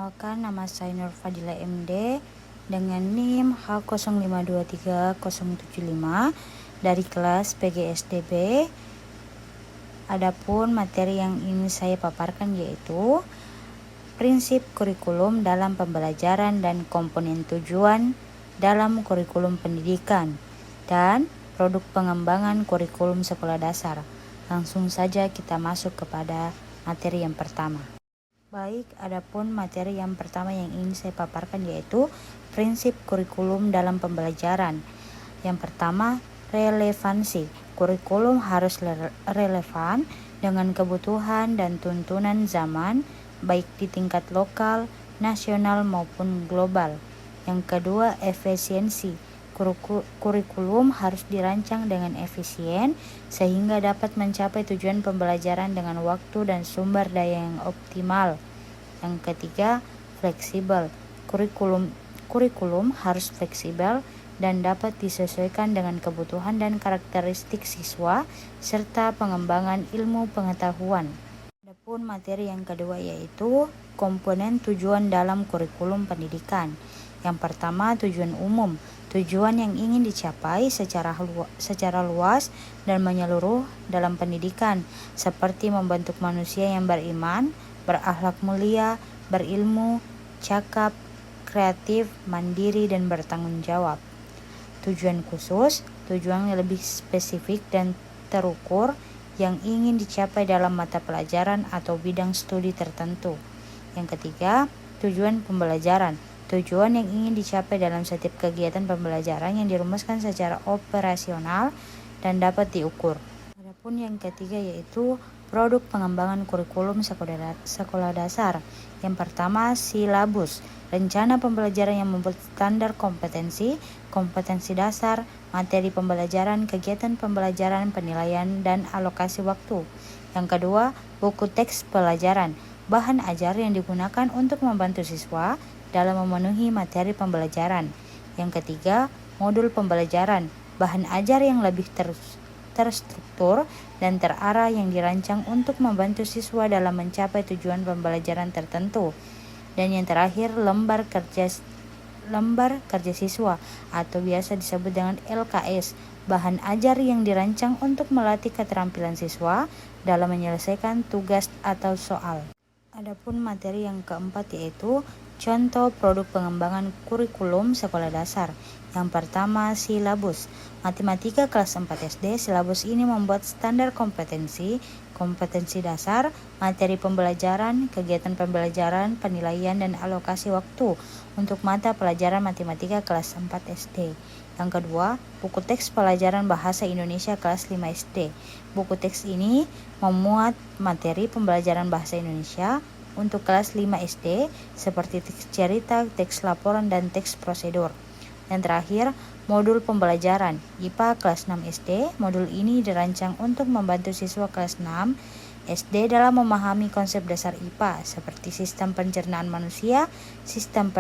Perkenalkan, nama saya Nur Fadila MD dengan NIM H05230075 dari kelas PGSDB. Adapun materi yang ingin saya paparkan yaitu prinsip kurikulum dalam pembelajaran dan komponen tujuan dalam kurikulum pendidikan dan produk pengembangan kurikulum sekolah dasar. Langsung saja kita masuk kepada materi yang pertama. Baik, adapun materi yang pertama yang ingin saya paparkan yaitu prinsip kurikulum dalam pembelajaran. Yang pertama, relevansi. Kurikulum harus relevan dengan kebutuhan dan tuntunan zaman, baik di tingkat lokal, nasional maupun global. Yang kedua, efisiensi. Kurikulum harus dirancang dengan efisien sehingga dapat mencapai tujuan pembelajaran dengan waktu dan sumber daya yang optimal. Yang ketiga, fleksibel. Kurikulum harus fleksibel dan dapat disesuaikan dengan kebutuhan dan karakteristik siswa serta pengembangan ilmu pengetahuan. Adapun materi yang kedua yaitu komponen tujuan dalam kurikulum pendidikan. Yang pertama, tujuan umum. Tujuan yang ingin dicapai secara luas dan menyeluruh dalam pendidikan, seperti membentuk manusia yang beriman, berakhlak mulia, berilmu, cakap, kreatif, mandiri, dan bertanggung jawab. Tujuan khusus, tujuan yang lebih spesifik dan terukur yang ingin dicapai dalam mata pelajaran atau bidang studi tertentu. Yang ketiga, tujuan pembelajaran. Tujuan yang ingin dicapai dalam setiap kegiatan pembelajaran yang dirumuskan secara operasional dan dapat diukur. Adapun yang ketiga yaitu produk pengembangan kurikulum sekolah dasar. Yang pertama, silabus. Rencana pembelajaran yang membuat standar kompetensi dasar, materi pembelajaran, kegiatan pembelajaran, penilaian, dan alokasi waktu. Yang kedua, buku teks pelajaran. Bahan ajar yang digunakan untuk membantu siswa dalam memenuhi materi pembelajaran. Yang ketiga, modul pembelajaran. Bahan ajar yang lebih terstruktur dan terarah yang dirancang untuk membantu siswa dalam mencapai tujuan pembelajaran tertentu. Dan yang terakhir, lembar kerja siswa atau biasa disebut dengan LKS. Bahan ajar yang dirancang untuk melatih keterampilan siswa dalam menyelesaikan tugas atau soal. Adapun materi yang keempat yaitu contoh produk pengembangan kurikulum sekolah dasar. Yang pertama, silabus. Matematika kelas 4 SD, silabus ini membuat standar kompetensi dasar, materi pembelajaran, kegiatan pembelajaran, penilaian, dan alokasi waktu untuk mata pelajaran matematika kelas 4 SD. Yang kedua, buku teks pelajaran bahasa Indonesia kelas 5 SD. Buku teks ini memuat materi pembelajaran bahasa Indonesia untuk kelas 5 SD seperti teks cerita, teks laporan, dan teks prosedur. Yang terakhir, modul pembelajaran IPA kelas 6 SD. Modul ini dirancang untuk membantu siswa kelas 6 SD dalam memahami konsep dasar IPA seperti sistem pencernaan manusia, sistem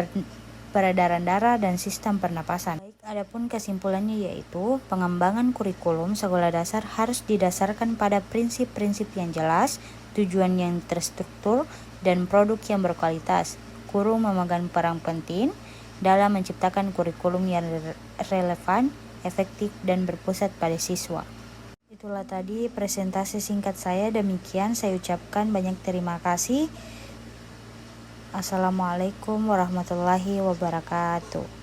peredaran darah, dan sistem pernapasan. Baik, adapun kesimpulannya yaitu pengembangan kurikulum sekolah dasar harus didasarkan pada prinsip-prinsip yang jelas, tujuan yang terstruktur, dan produk yang berkualitas. Guru memegang peran penting dalam menciptakan kurikulum yang relevan, efektif, dan berpusat pada siswa. Itulah tadi presentasi singkat saya. Demikian saya ucapkan banyak terima kasih. Assalamualaikum warahmatullahi wabarakatuh.